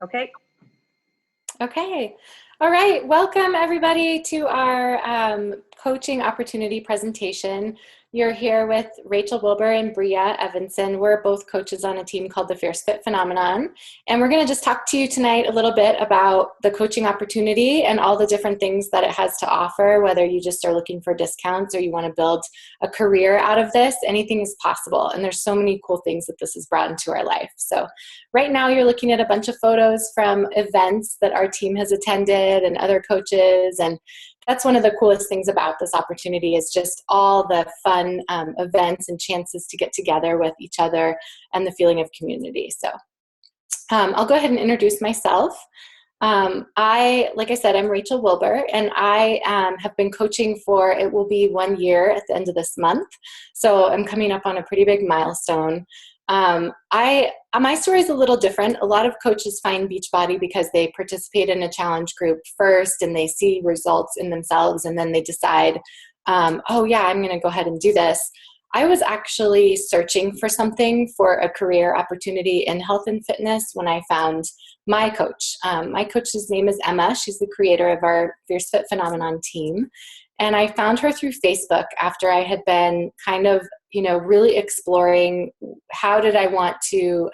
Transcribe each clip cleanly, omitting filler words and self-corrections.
Okay. Okay. All right. Welcome, everybody, to our coaching opportunity presentation. You're here with Rachel Wilber and Bria Evenson. We're both coaches on a team called the Fierce Fit Phenomenon. And we're going to just talk to you tonight a little bit about the coaching opportunity and all the different things that it has to offer, whether you just are looking for discounts or you want to build a career out of this. Anything is possible. And there's so many cool things that this has brought into our life. So right now you're looking at a bunch of photos from events that our team has attended and other coaches, and that's one of the coolest things about this opportunity is just all the fun events and chances to get together with each other and the feeling of community. So I'll go ahead and introduce myself. Like I said, I'm Rachel Wilber, and I have been coaching for, it will be 1 year at the end of this month. So I'm coming up on a pretty big milestone. My story is a little different. A lot of coaches find Beachbody because they participate in a challenge group first and they see results in themselves, and then they decide, oh yeah, I'm going to go ahead and do this. I was actually searching for something for a career opportunity in health and fitness when I found my coach. My coach's name is Emma. She's the creator of our Fierce Fit Phenomenon team. And I found her through Facebook after I had been kind of, really exploring how did I want to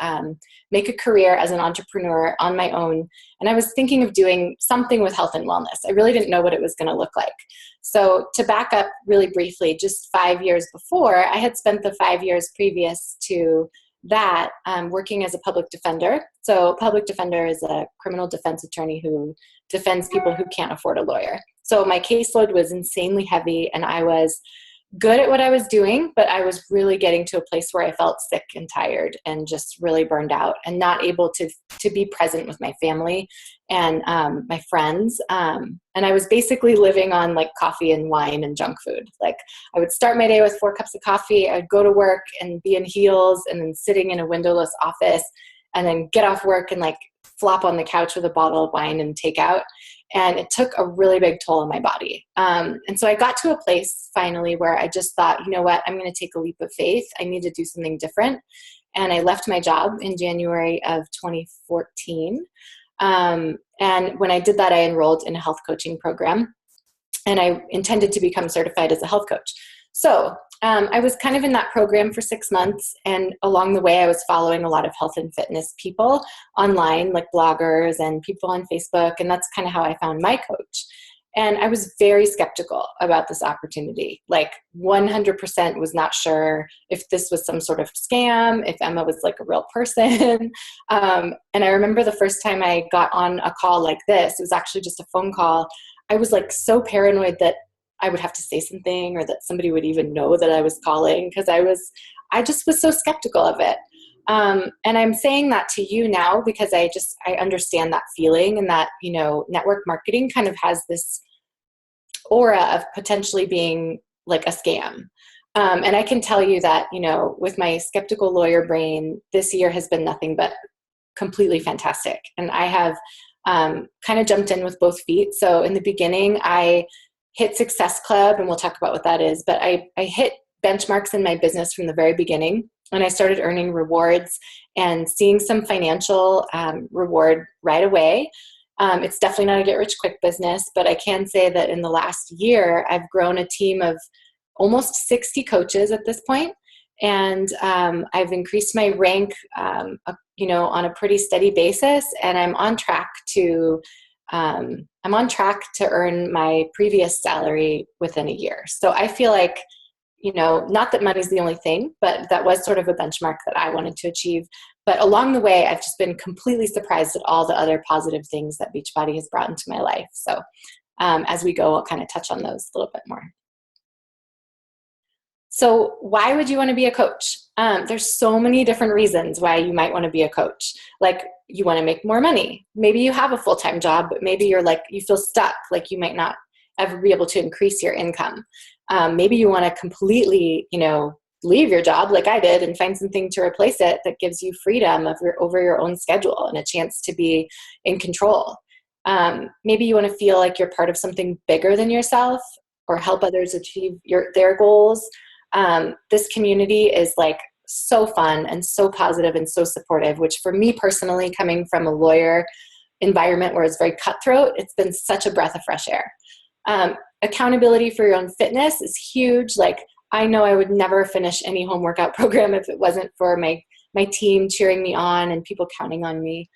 make a career as an entrepreneur on my own. And I was thinking of doing something with health and wellness. I really didn't know what it was going to look like. So to back up really briefly, just 5 years before, I had spent the 5 years previous to that working as a public defender. So public defender is a criminal defense attorney who defends people who can't afford a lawyer. So my caseload was insanely heavy, and I was good at what I was doing, but I was really getting to a place where I felt sick and tired and just really burned out and not able to be present with my family and my friends. And I was basically living on like coffee and wine and junk food. Like I would start my day with 4 cups of coffee. I'd go to work and be in heels and then sitting in a windowless office, and then get off work and like flop on the couch with a bottle of wine and take out. And it took a really big toll on my body. And so I got to a place finally where I just thought, you know what, I'm going to take a leap of faith. I need to do something different. And I left my job in January of 2014. And when I did that, I enrolled in a health coaching program, and I intended to become certified as a health coach. So I was kind of in that program for 6 months, and along the way I was following a lot of health and fitness people online, like bloggers and people on Facebook, and that's kind of how I found my coach. And I was very skeptical about this opportunity, like 100% was not sure if this was some sort of scam, if Emma was like a real person. And I remember the first time I got on a call like this, it was actually just a phone call. I was like so paranoid that I would have to say something or that somebody would even know that I was calling, because I just was so skeptical of it. And I'm saying that to you now because I understand that feeling, and that, network marketing kind of has this aura of potentially being like a scam. And I can tell you that, with my skeptical lawyer brain, this year has been nothing but completely fantastic. And I have kind of jumped in with both feet. So in the beginning, I hit Success Club, and we'll talk about what that is, but I hit benchmarks in my business from the very beginning, and I started earning rewards and seeing some financial reward right away. It's definitely not a get-rich-quick business, but I can say that in the last year, I've grown a team of almost 60 coaches at this point, and I've increased my rank, on a pretty steady basis, and I'm on track to earn my previous salary within a year. So I feel like, not that money's the only thing, but that was sort of a benchmark that I wanted to achieve. But along the way, I've just been completely surprised at all the other positive things that Beachbody has brought into my life. So as we go, I'll kind of touch on those a little bit more. So why would you want to be a coach? There's so many different reasons why you might want to be a coach. Like you want to make more money. Maybe you have a full-time job, but maybe you feel stuck, like you might not ever be able to increase your income. Maybe you want to completely, leave your job like I did and find something to replace it that gives you freedom over your own schedule and a chance to be in control. Maybe you want to feel like you're part of something bigger than yourself or help others achieve their goals. This community is like so fun and so positive and so supportive, which for me personally, coming from a lawyer environment where it's very cutthroat, it's been such a breath of fresh air. Accountability for your own fitness is huge. Like, I know I would never finish any home workout program if it wasn't for my team cheering me on and people counting on me.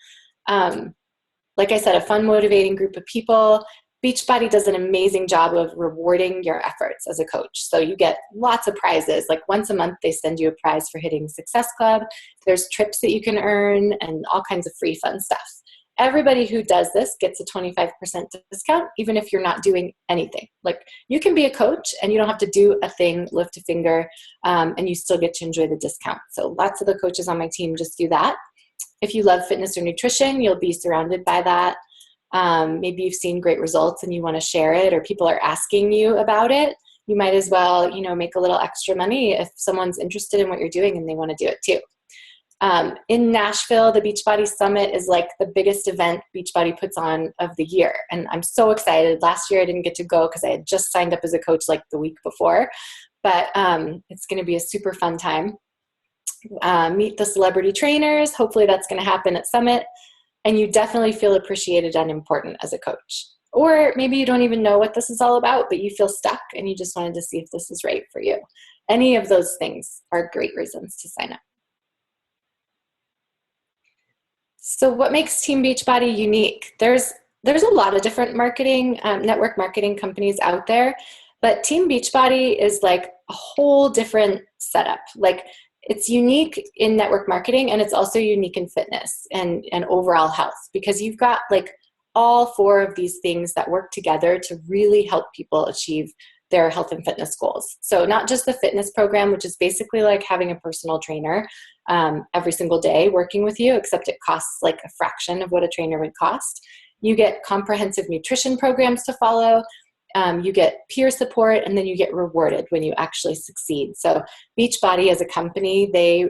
Like I said, a fun, motivating group of people. Beachbody does an amazing job of rewarding your efforts as a coach. So you get lots of prizes. Like once a month, they send you a prize for hitting Success Club. There's trips that you can earn and all kinds of free fun stuff. Everybody who does this gets a 25% discount, even if you're not doing anything. Like, you can be a coach and you don't have to do a thing, lift a finger, and you still get to enjoy the discount. So lots of the coaches on my team just do that. If you love fitness or nutrition, you'll be surrounded by that. Maybe you've seen great results and you want to share it, or people are asking you about it. You might as well, make a little extra money if someone's interested in what you're doing and they want to do it too. In Nashville, the Beachbody Summit is like the biggest event Beachbody puts on of the year. And I'm so excited. Last year I didn't get to go because I had just signed up as a coach like the week before. But it's going to be a super fun time. Meet the celebrity trainers. Hopefully that's going to happen at Summit. And you definitely feel appreciated and important as a coach. Or maybe you don't even know what this is all about, but you feel stuck and you just wanted to see if this is right for you. Any of those things are great reasons to sign up. So what makes Team Beachbody unique? There's a lot of different marketing, network marketing companies out there, but Team Beachbody is like a whole different setup. Like, it's unique in network marketing, and it's also unique in fitness and overall health, because you've got like all four of these things that work together to really help people achieve their health and fitness goals. So not just the fitness program, which is basically like having a personal trainer every single day working with you, except it costs like a fraction of what a trainer would cost. You get comprehensive nutrition programs to follow. You get peer support, and then you get rewarded when you actually succeed. So Beachbody as a company, they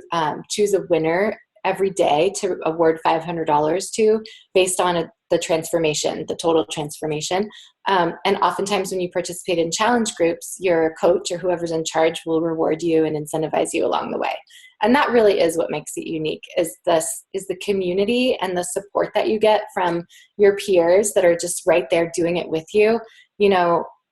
choose a winner every day to award $500 to, based on the transformation, the total transformation. And oftentimes when you participate in challenge groups, your coach or whoever's in charge will reward you and incentivize you along the way. And that really is what makes it unique, is the community and the support that you get from your peers that are just right there doing it with you.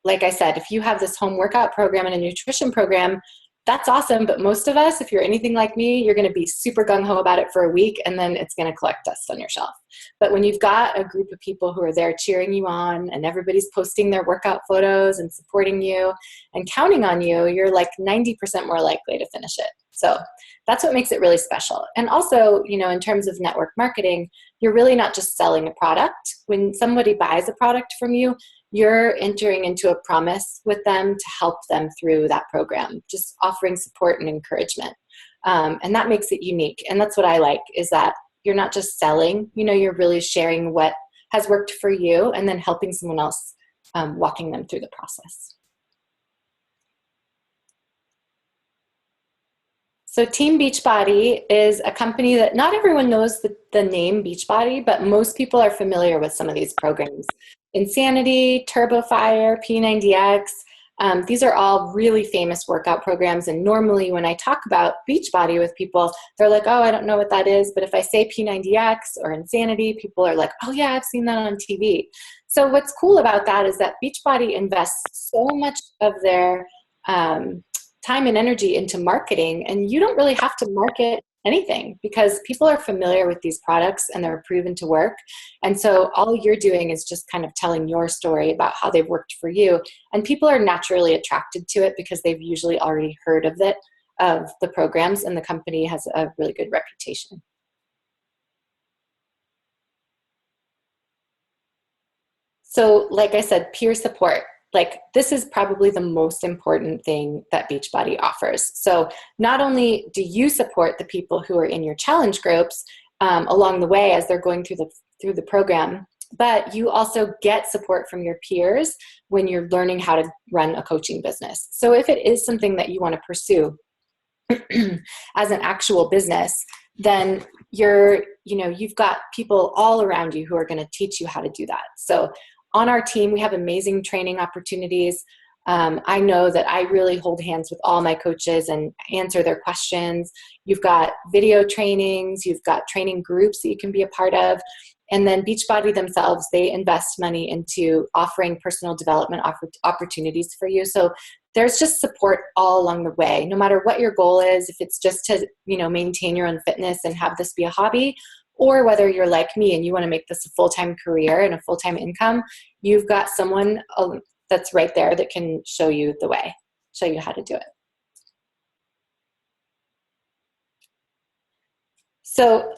Like I said, if you have this home workout program and a nutrition program, that's awesome. But most of us, if you're anything like me, you're going to be super gung-ho about it for a week, and then it's going to collect dust on your shelf. But when you've got a group of people who are there cheering you on, and everybody's posting their workout photos and supporting you and counting on you, you're like 90% more likely to finish it. So that's what makes it really special. And also, in terms of network marketing, you're really not just selling a product. When somebody buys a product from you, you're entering into a promise with them to help them through that program, just offering support and encouragement. And that makes it unique. And that's what I like, is that you're not just selling, you're really sharing what has worked for you and then helping someone else, walking them through the process. So Team Beachbody is a company that not everyone knows the name Beachbody, but most people are familiar with some of these programs. Insanity, TurboFire, P90X. These are all really famous workout programs. And normally when I talk about Beachbody with people, they're like, oh, I don't know what that is. But if I say P90X or Insanity, people are like, oh yeah, I've seen that on TV. So what's cool about that is that Beachbody invests so much of their time and energy into marketing, and you don't really have to market anything because people are familiar with these products and they're proven to work. And so all you're doing is just kind of telling your story about how they've worked for you. And people are naturally attracted to it because they've usually already heard of the programs, and the company has a really good reputation. So like I said, peer support. Like, this is probably the most important thing that Beachbody offers. So not only do you support the people who are in your challenge groups along the way as they're going through the program, but you also get support from your peers when you're learning how to run a coaching business. So if it is something that you want to pursue as an actual business, then you've got people all around you who are going to teach you how to do that. So on our team, we have amazing training opportunities. I know that I really hold hands with all my coaches and answer their questions. You've got video trainings, you've got training groups that you can be a part of. And then Beachbody themselves, they invest money into offering personal development opportunities for you. So there's just support all along the way, no matter what your goal is. If it's just to, maintain your own fitness and have this be a hobby, or whether you're like me and you want to make this a full-time career and a full-time income, you've got someone that's right there that can show you the way, show you how to do it. So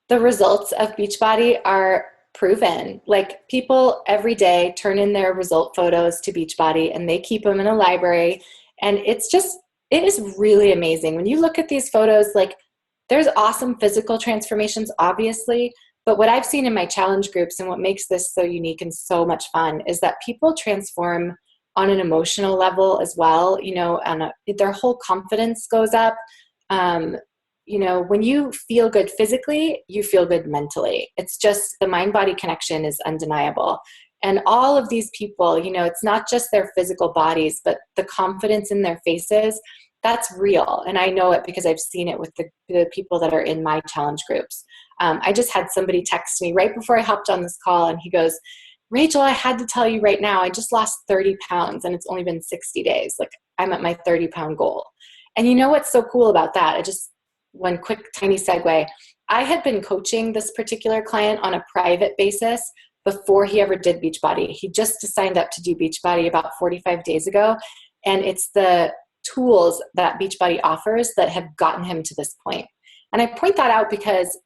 the results of Beachbody are proven. Like, people every day turn in their result photos to Beachbody and they keep them in a library. And it is really amazing. When you look at these photos, like, there's awesome physical transformations, obviously, but what I've seen in my challenge groups and what makes this so unique and so much fun is that people transform on an emotional level as well. Their whole confidence goes up. When you feel good physically, you feel good mentally. It's just the mind-body connection is undeniable. And all of these people, it's not just their physical bodies, but the confidence in their faces, that's real. And I know it because I've seen it with the people that are in my challenge groups. I just had somebody text me right before I hopped on this call, and he goes, "Rachel, I had to tell you right now, I just lost 30 pounds and it's only been 60 days. Like, I'm at my 30-pound goal." And you know what's so cool about that? One quick tiny segue. I had been coaching this particular client on a private basis before he ever did Beachbody. He just signed up to do Beachbody about 45 days ago. And it's the tools that Beachbody offers that have gotten him to this point. And I point that out because,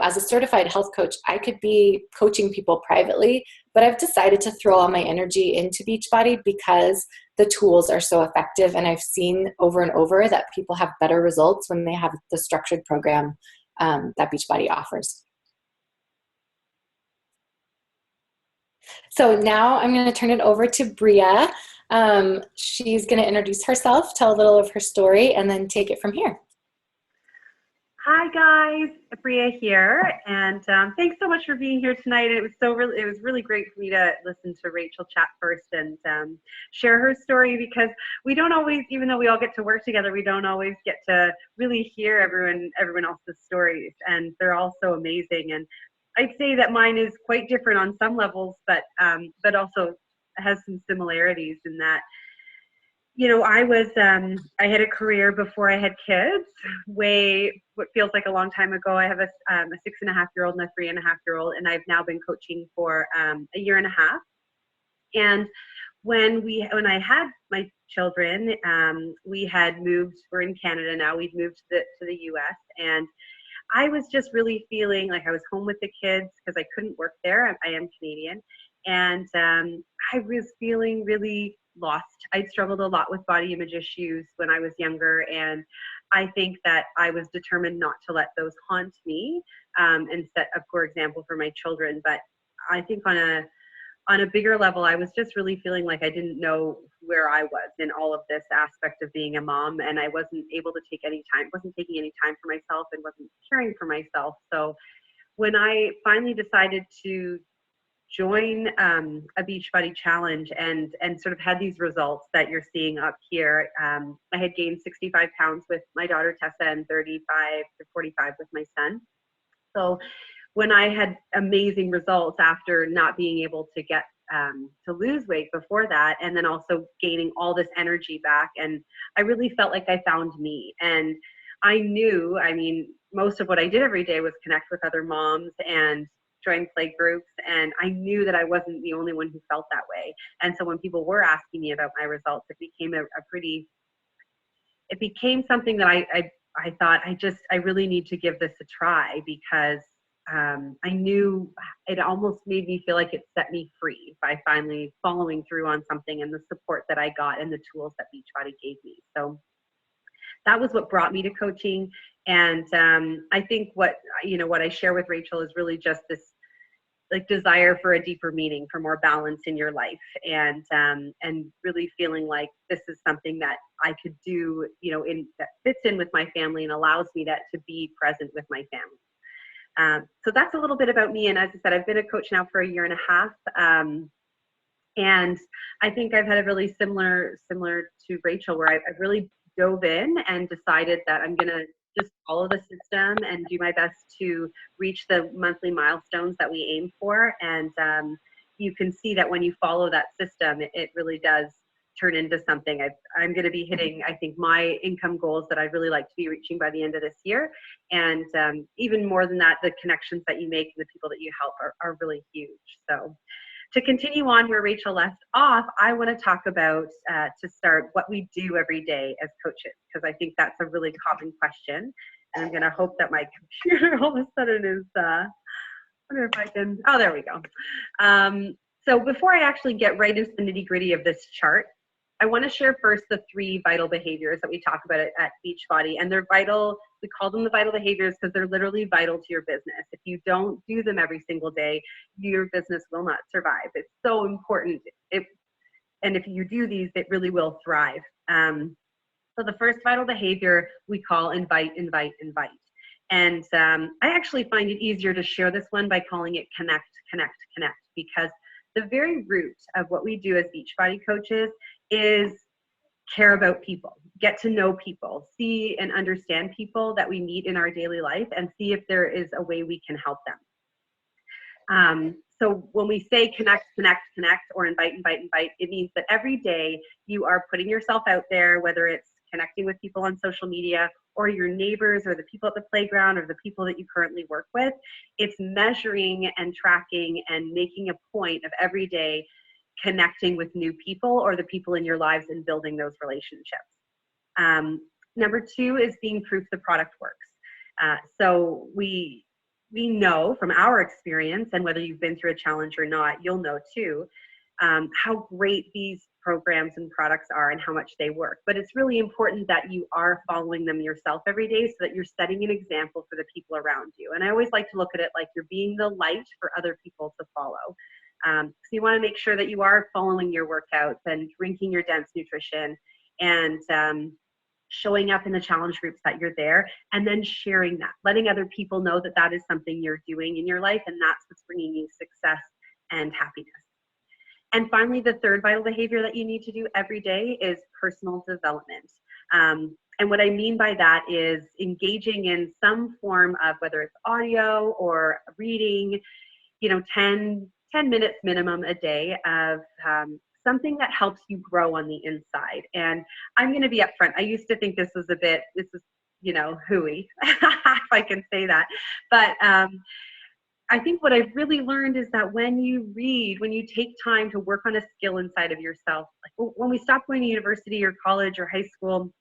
as a certified health coach, I could be coaching people privately, but I've decided to throw all my energy into Beachbody because the tools are so effective. And I've seen over and over that people have better results when they have the structured program that Beachbody offers. So now I'm going to turn it over to Bria. She's going to introduce herself, tell a little of her story, and then take it from here. Hi guys, Bria here, and thanks so much for being here tonight. It was really great for me to listen to Rachel chat first and share her story, because we don't always, even though we all get to work together, we don't always get to really hear everyone else's stories, and they're all so amazing. And I'd say that mine is quite different on some levels, but also has some similarities in that, I had a career before I had kids, what feels like a long time ago. I have a 6.5-year-old and a 3.5-year-old, and I've now been coaching for a year and a half. And when I had my children, we had moved. We're in Canada now. We'd moved to the U.S. and I was just really feeling like I was home with the kids because I couldn't work there. I am Canadian, and I was feeling really lost. I'd struggled a lot with body image issues when I was younger, and I think that I was determined not to let those haunt me and set a poor example for my children. But I think on a bigger level, I was just really feeling like I didn't know where I was in all of this aspect of being a mom, and I wasn't able to wasn't taking any time for myself and wasn't caring for myself. So when I finally decided to join a Beachbody challenge and sort of had these results that you're seeing up here, I had gained 65 pounds with my daughter Tessa and 35 to 45 with my son. So when I had amazing results after not being able to get to lose weight before that, and then also gaining all this energy back, and I really felt like I found me. And I knew, most of what I did every day was connect with other moms and join play groups, and I knew that I wasn't the only one who felt that way. And so when people were asking me about my results, it became something that I thought I really need to give this a try, because I knew it almost made me feel like it set me free by finally following through on something, and the support that I got and the tools that Beachbody gave me. So that was what brought me to coaching. And I think what I share with Rachel is really just this desire for a deeper meaning, for more balance in your life, and really feeling like this is something that I could do, that fits in with my family and allows me to be present with my family. So that's a little bit about me. And as I said, I've been a coach now for a year and a half. And I think I've had a really similar to Rachel, where I really dove in and decided that I'm going to just follow the system and do my best to reach the monthly milestones that we aim for. And you can see that when you follow that system, it really does turn into something. I'm going to be hitting, I think, my income goals that I'd really like to be reaching by the end of this year. And even more than that, the connections that you make and the people that you help are really huge. So to continue on where Rachel left off, I want to talk about, to start, what we do every day as coaches, because I think that's a really common question. And I'm going to hope that my computer all of a sudden is, I wonder if I can, oh, there we go. So before I actually get right into the nitty gritty of this chart, I want to share first the 3 vital behaviors that we talk about at Beachbody. And they're vital. We call them the vital behaviors because they're literally vital to your business. If you don't do them every single day, your business will not survive. It's so important. And if you do these, it really will thrive. So the first vital behavior we call invite, invite, invite. And I actually find it easier to share this one by calling it connect, connect, connect, because the very root of what we do as Beachbody coaches is care about people, get to know people, see and understand people that we meet in our daily life, and see if there is a way we can help them. So when we say connect, connect, connect, or invite, invite, invite, it means that every day you are putting yourself out there, whether it's connecting with people on social media or your neighbors or the people at the playground or the people that you currently work with. It's measuring and tracking and making a point of every day connecting with new people or the people in your lives and building those relationships. Number 2 is being proof the product works. So we know from our experience, and whether you've been through a challenge or not, you'll know too, how great these programs and products are and how much they work. But it's really important that you are following them yourself every day so that you're setting an example for the people around you. And I always like to look at it like you're being the light for other people to follow. So you want to make sure that you are following your workouts and drinking your dense nutrition and showing up in the challenge groups that you're there, and then sharing that, letting other people know that that is something you're doing in your life, and that's what's bringing you success and happiness. And finally, the third vital behavior that you need to do every day is personal development. And what I mean by that is engaging in some form of, whether it's audio or reading, 10 minutes minimum a day of something that helps you grow on the inside. And I'm going to be upfront. I used to think this is hooey, if I can say that. But I think what I've really learned is that when you read, when you take time to work on a skill inside of yourself, like when we stop going to university or college or high school,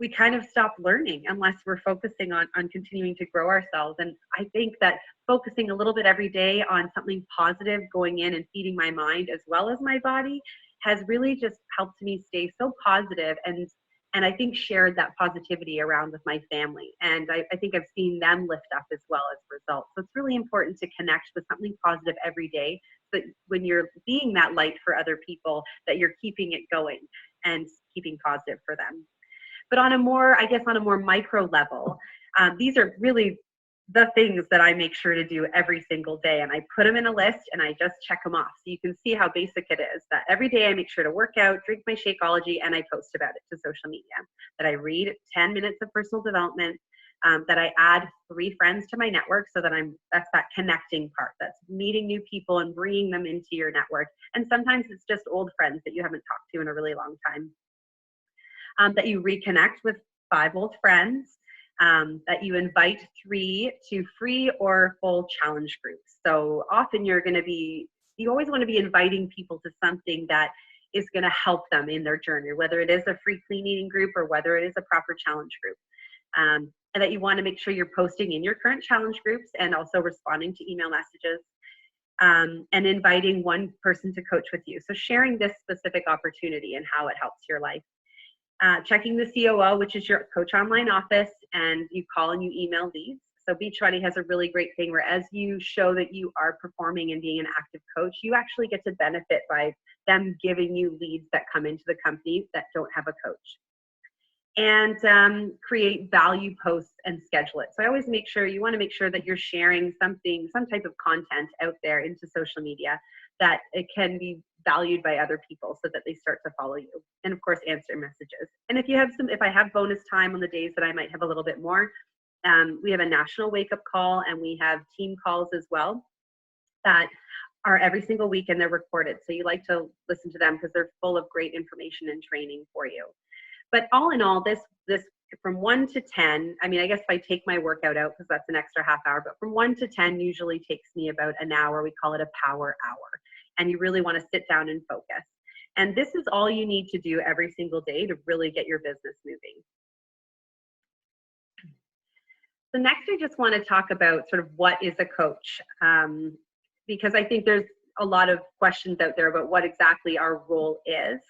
we kind of stop learning unless we're focusing on continuing to grow ourselves. And I think that focusing a little bit every day on something positive going in and feeding my mind as well as my body has really just helped me stay so positive and I think shared that positivity around with my family. And I think I've seen them lift up as well as a result. So it's really important to connect with something positive every day, so that when you're being that light for other people, that you're keeping it going and keeping positive for them. But on a more micro level, these are really the things that I make sure to do every single day. And I put them in a list and I just check them off. So you can see how basic it is, that every day I make sure to work out, drink my Shakeology, and I post about it to social media. That I read 10 minutes of personal development, that I add 3 friends to my network, so that that's that connecting part. That's meeting new people and bringing them into your network. And sometimes it's just old friends that you haven't talked to in a really long time. That you reconnect with 5 old friends, that you invite 3 to free or full challenge groups. So often you always want to be inviting people to something that is going to help them in their journey, whether it is a free clean eating group or whether it is a proper challenge group. And that you want to make sure you're posting in your current challenge groups and also responding to email messages. And inviting 1 person to coach with you. So sharing this specific opportunity and how it helps your life. Checking the COO, which is your coach online office, and you call and you email leads. So Beachbody has a really great thing where as you show that you are performing and being an active coach, you actually get to benefit by them giving you leads that come into the company that don't have a coach. and create value posts and schedule it. So I always you want to make sure that you're sharing something, some type of content out there into social media that it can be valued by other people so that they start to follow you. And of course, answer messages. And if I have bonus time on the days that I might have a little bit more, we have a national wake up call and we have team calls as well that are every single week and they're recorded. So you like to listen to them because they're full of great information and training for you. But all in all, this from 1 to 10, I mean, I guess if I take my workout out, because that's an extra half hour, but from 1 to 10 usually takes me about an hour. We call it a power hour. And you really want to sit down and focus. And this is all you need to do every single day to really get your business moving. So next, I just want to talk about sort of what is a coach, because I think there's a lot of questions out there about what exactly our role is.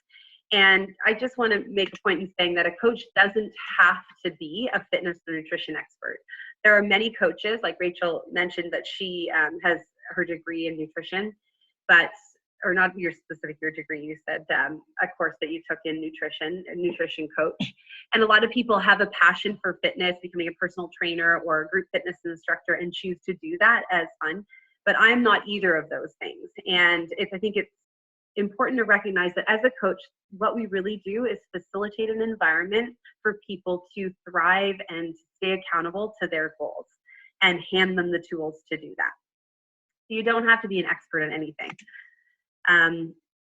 And I just want to make a point in saying that a coach doesn't have to be a fitness or nutrition expert. There are many coaches, like Rachel mentioned, that she has her degree in nutrition, or not your degree, you said a course that you took in nutrition, a nutrition coach. And a lot of people have a passion for fitness, becoming a personal trainer or a group fitness instructor, and choose to do that as fun. But I'm not either of those things. And I think it's important to recognize that as a coach, what we really do is facilitate an environment for people to thrive and stay accountable to their goals and hand them the tools to do that. You don't have to be an expert in anything.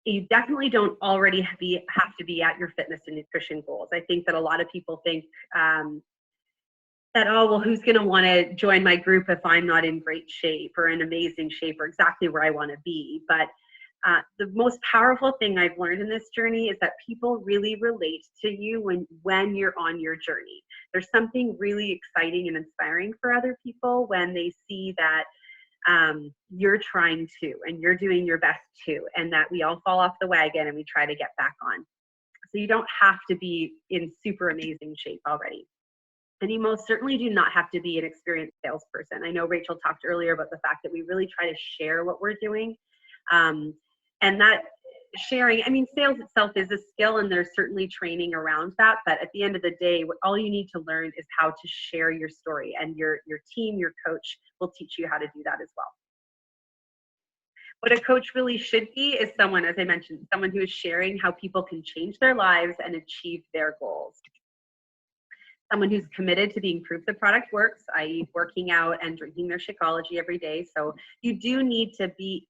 You definitely don't already have to be at your fitness and nutrition goals. I think that a lot of people think that, oh, well, who's going to want to join my group if I'm not in great shape or in amazing shape or exactly where I want to be. But the most powerful thing I've learned in this journey is that people really relate to you when you're on your journey. There's something really exciting and inspiring for other people when they see that you're trying to, and you're doing your best too, and that we all fall off the wagon and we try to get back on. So you don't have to be in super amazing shape already. And you most certainly do not have to be an experienced salesperson. I know Rachel talked earlier about the fact that we really try to share what we're doing. And that sharing, I mean, sales itself is a skill and there's certainly training around that. But at the end of the day, all you need to learn is how to share your story, and your team, your coach will teach you how to do that as well. What a coach really should be is someone, as I mentioned, someone who is sharing how people can change their lives and achieve their goals. Someone who's committed to being proof the product works, i.e. working out and drinking their Shakeology every day. So you do need to be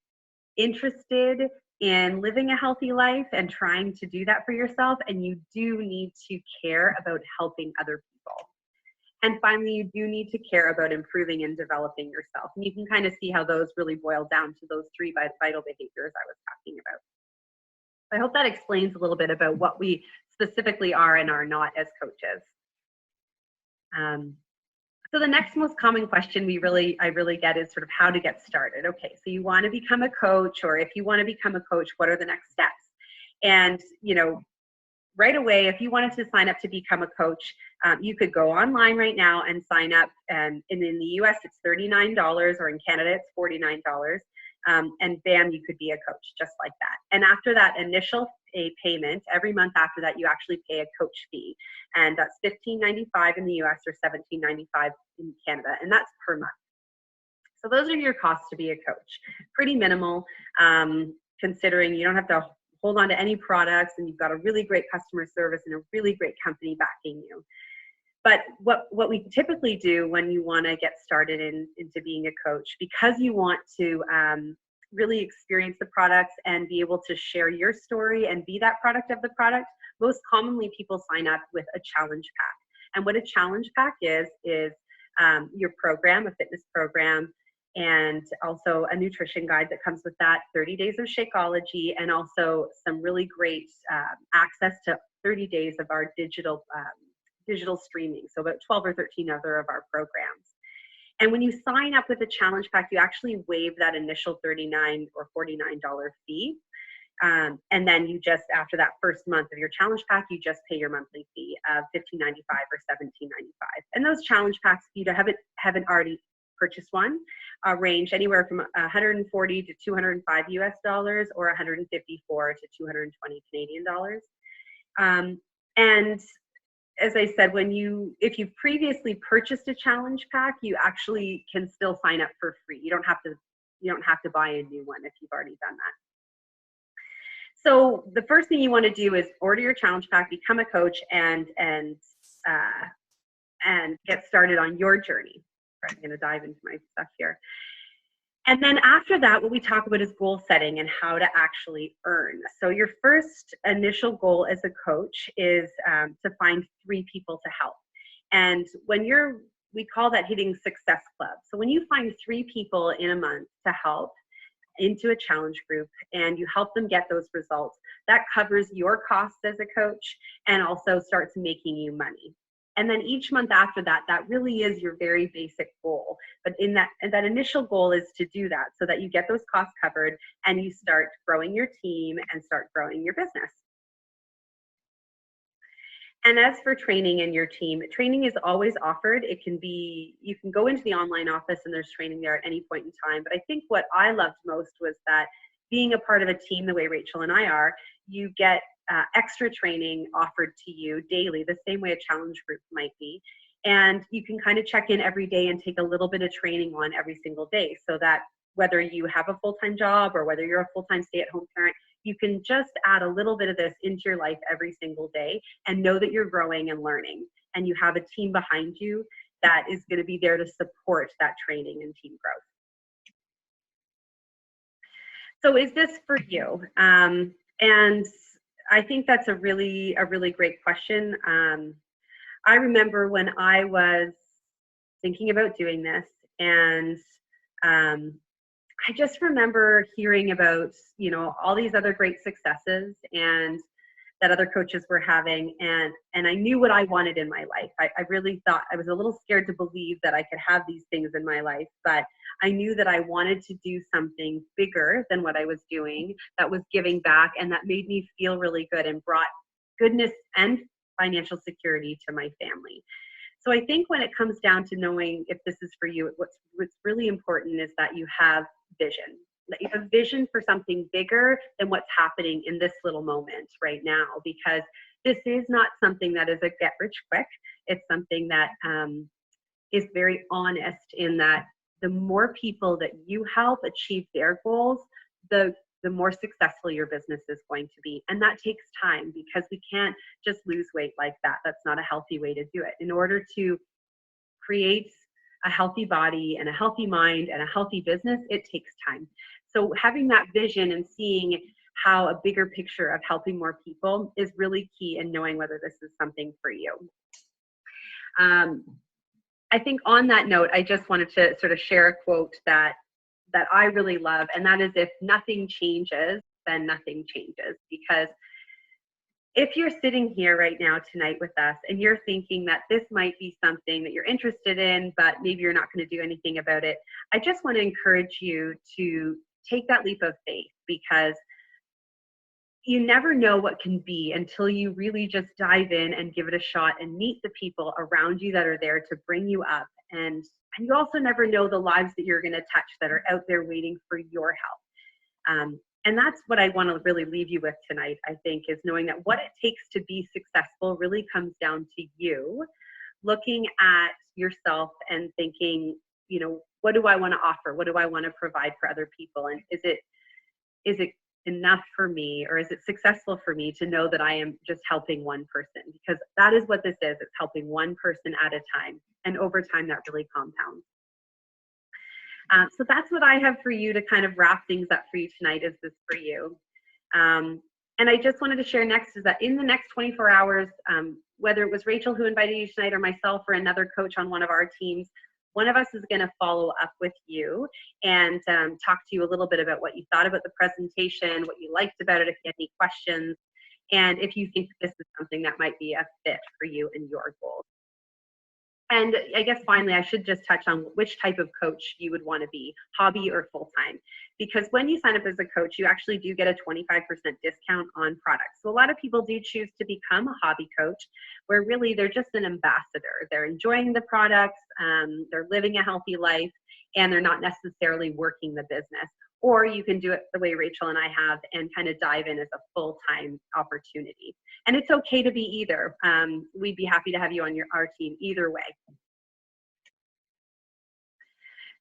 interested in living a healthy life and trying to do that for yourself, and you do need to care about helping other people. And finally, you do need to care about improving and developing yourself. And you can kind of see how those really boil down to those 3 vital behaviors I was talking about. I hope that explains a little bit about what we specifically are and are not as coaches. So the next most common question I really get is sort of how to get started. Okay, so you want to become a coach, or if you want to become a coach, what are the next steps? And, right away, if you wanted to sign up to become a coach, you could go online right now and sign up. And in the US, it's $39, or in Canada, it's $49. And bam, you could be a coach just like that. And after that initial payment, every month after that, you actually pay a coach fee. And that's $15.95 in the US or $17.95 in Canada. And that's per month. So those are your costs to be a coach. Pretty minimal, considering you don't have to hold on to any products, and you've got a really great customer service and a really great company backing you. But what we typically do when you want to get started into being a coach, because you want to really experience the products and be able to share your story and be that product of the product, most commonly people sign up with a challenge pack. And what a challenge pack is your program, a fitness program, and also a nutrition guide that comes with that, 30 days of Shakeology, and also some really great access to 30 days of our digital streaming, so about 12 or 13 other of our programs. And when you sign up with a challenge pack, you actually waive that initial $39 or $49 fee. And then you just, after that first month of your challenge pack, you just pay your monthly fee of $15.95 or $17.95. And those challenge packs, if you haven't already purchased one, range anywhere from 140 to 205 US dollars or 154 to 220 Canadian dollars. And as I said, if you've previously purchased a challenge pack, you actually can still sign up for free. You don't have to buy a new one if you've already done that. So the first thing you want to do is order your challenge pack, become a coach, and get started on your journey. I'm going to dive into my stuff here. And then after that, what we talk about is goal setting and how to actually earn. So your first initial goal as a coach is to find 3 people to help. And we call that hitting success club. So when you find 3 people in a month to help into a challenge group and you help them get those results, that covers your costs as a coach and also starts making you money. And then each month after that, that really is your very basic goal. But that initial goal is to do that so that you get those costs covered and you start growing your team and start growing your business. And as for training in your team, training is always offered. You can go into the online office and there's training there at any point in time. But I think what I loved most was that being a part of a team the way Rachel and I are, you get extra training offered to you daily, the same way a challenge group might be. And you can kind of check in every day and take a little bit of training on every single day, so that whether you have a full-time job or whether you're a full-time stay-at-home parent, you can just add a little bit of this into your life every single day and know that you're growing and learning. And you have a team behind you that is going to be there to support that training and team growth. So is this for you? And I think that's a really great question. I remember when I was thinking about doing this, and I just remember hearing about, all these other great successes and that other coaches were having, and I knew what I wanted in my life. I really thought, I was a little scared to believe that I could have these things in my life, but I knew that I wanted to do something bigger than what I was doing, that was giving back and that made me feel really good and brought goodness and financial security to my family. So I think when it comes down to knowing if this is for you, what's really important is that you have vision. That you have vision for something bigger than what's happening in this little moment right now, because this is not something that is a get rich quick. It's something that is very honest, in that the more people that you help achieve their goals, the more successful your business is going to be. And that takes time, because we can't just lose weight like that. That's not a healthy way to do it. In order to create a healthy body and a healthy mind and a healthy business, it takes time. So having that vision and seeing how a bigger picture of helping more people is really key in knowing whether this is something for you. I think on that note, I just wanted to sort of share a quote that I really love, and that is, if nothing changes, then nothing changes. Because if you're sitting here right now tonight with us and you're thinking that this might be something that you're interested in, but maybe you're not going to do anything about it, I just want to encourage you to take that leap of faith, because you never know what can be until you really just dive in and give it a shot and meet the people around you that are there to bring you up. And you also never know the lives that you're going to touch that are out there waiting for your help. And that's what I want to really leave you with tonight, I think, is knowing that what it takes to be successful really comes down to you looking at yourself and thinking, what do I want to offer? What do I want to provide for other people? And is it enough for me, or is it successful for me to know that I am just helping one person? Because that is what this is. It's helping one person at a time. And over time, that really compounds. So that's what I have for you to kind of wrap things up for you tonight. Is this for you? And I just wanted to share next is that in the next 24 hours, whether it was Rachel who invited you tonight or myself or another coach on one of our teams, one of us is going to follow up with you and talk to you a little bit about what you thought about the presentation, what you liked about it, if you had any questions, and if you think this is something that might be a fit for you and your goals. And I guess finally, I should just touch on which type of coach you would want to be, hobby or full-time. Because when you sign up as a coach, you actually do get a 25% discount on products. So a lot of people do choose to become a hobby coach, where really they're just an ambassador. They're enjoying the products, they're living a healthy life, and they're not necessarily working the business. or you can do it the way Rachel and I have and kind of dive in as a full-time opportunity. And it's okay to be either. We'd be happy to have you on our team either way.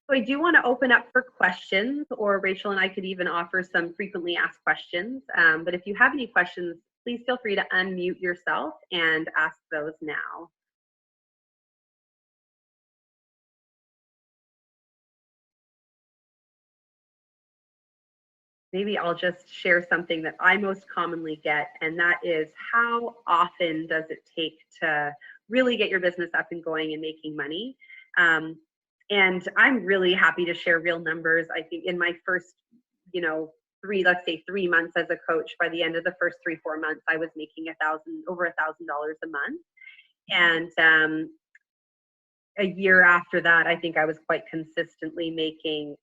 So I do want to open up for questions, or Rachel and I could even offer some frequently asked questions. But if you have any questions, please feel free to unmute yourself and ask those now. Maybe I'll just share something that I most commonly get, and that is, how often does it take to really get your business up and going and making money? And I'm really happy to share real numbers. I think in my first, let's say 3 months as a coach, by the end of the first 3-4 months, I was making over $1,000 a month. And a year after that, I think I was quite consistently making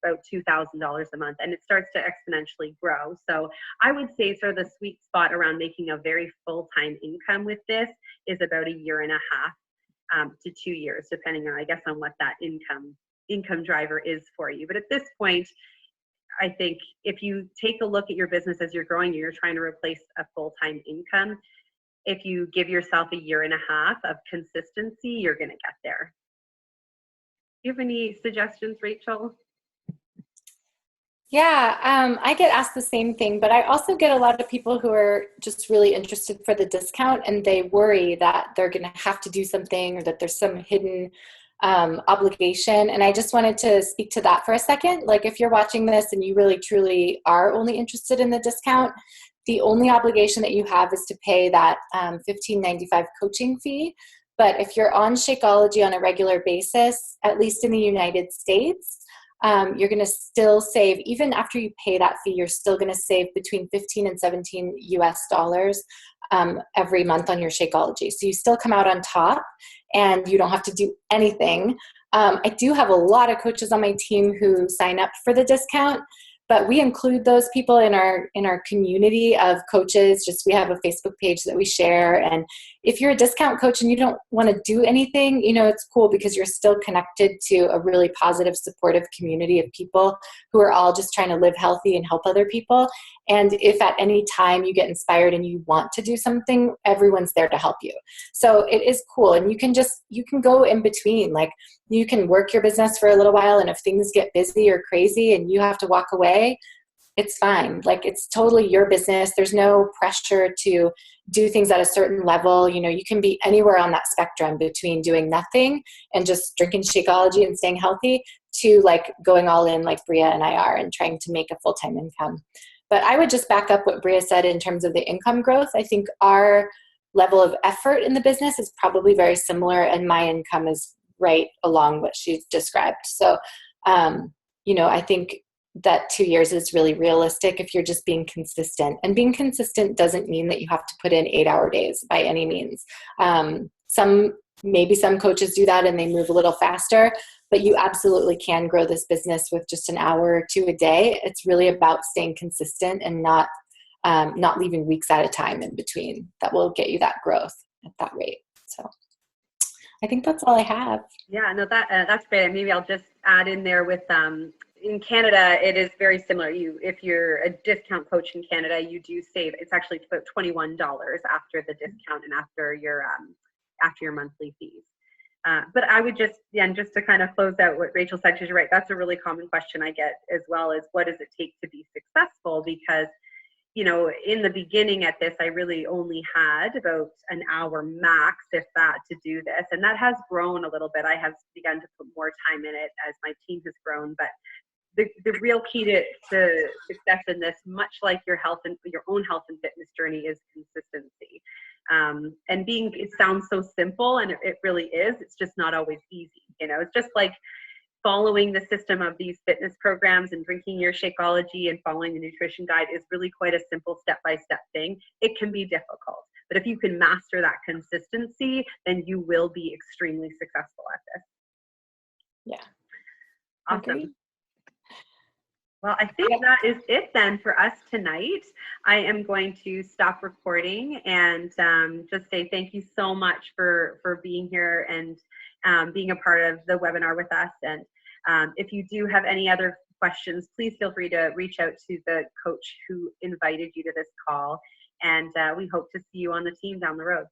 about $2,000 a month, and it starts to exponentially grow. So I would say sort of the sweet spot around making a very full-time income with this is about 1.5 years to 2 years, depending on, I guess, on what that income driver is for you. But at this point, I think if you take a look at your business as you're growing, you're trying to replace a full-time income. If you give yourself 1.5 years of consistency, you're going to get there. Do you have any suggestions, Rachel? Yeah, I get asked the same thing, but I also get a lot of people who are just really interested for the discount, and they worry that they're going to have to do something, or that there's some hidden obligation. And I just wanted to speak to that for a second. Like, if you're watching this and you really truly are only interested in the discount, the only obligation that you have is to pay that $15.95 coaching fee. But if you're on Shakeology on a regular basis, at least in the United States, you're going to still save, even after you pay that fee, you're still going to save between 15 and 17 US dollars every month on your Shakeology. So you still come out on top, and you don't have to do anything. I do have a lot of coaches on my team who sign up for the discount, but we include those people in our community of coaches. Just, we have a Facebook page that we share. And if you're a discount coach and you don't want to do anything, it's cool, because you're still connected to a really positive, supportive community of people who are all just trying to live healthy and help other people. And if at any time you get inspired and you want to do something, everyone's there to help you. So it is cool. And you can go in between. Like, you can work your business for a little while, and if things get busy or crazy and you have to walk away, it's fine. Like, it's totally your business. There's no pressure to do things at a certain level. You can be anywhere on that spectrum between doing nothing and just drinking Shakeology and staying healthy, to like going all in like Bria and I are, and trying to make a full-time income. But I would just back up what Bria said in terms of the income growth. I think our level of effort in the business is probably very similar, and my income is right along what she described. So, I think that 2 years is really realistic if you're just being consistent. And being consistent doesn't mean that you have to put in 8-hour days by any means. Maybe some coaches do that and they move a little faster, but you absolutely can grow this business with just an hour or two a day. It's really about staying consistent and not leaving weeks at a time in between. That will get you that growth at that rate. So I think that's all I have. Yeah, no, that's great. And maybe I'll just add in there with, in Canada, it is very similar. If you're a discount coach in Canada, you do save. It's actually about $21 after the discount and after your monthly fees. But I would just to kind of close out what Rachel said, because you're right, that's a really common question I get as well, is what does it take to be successful? Because in the beginning at this, I really only had about an hour max, if that, to do this. And that has grown a little bit. I have begun to put more time in it as my team has grown. But the real key to success in this, much like your own health and fitness journey, is consistency. And it sounds so simple, and it really is. It's just not always easy. It's just like following the system of these fitness programs, and drinking your Shakeology and following the nutrition guide is really quite a simple step-by-step thing. It can be difficult, but if you can master that consistency, then you will be extremely successful at this. Yeah. Awesome. Agreed. Well, I think that is it then for us tonight. I am going to stop recording and just say thank you so much for being here and being a part of the webinar with us. And if you do have any other questions, please feel free to reach out to the coach who invited you to this call. And we hope to see you on the team down the road.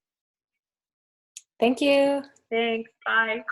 Thank you. Thanks. Bye.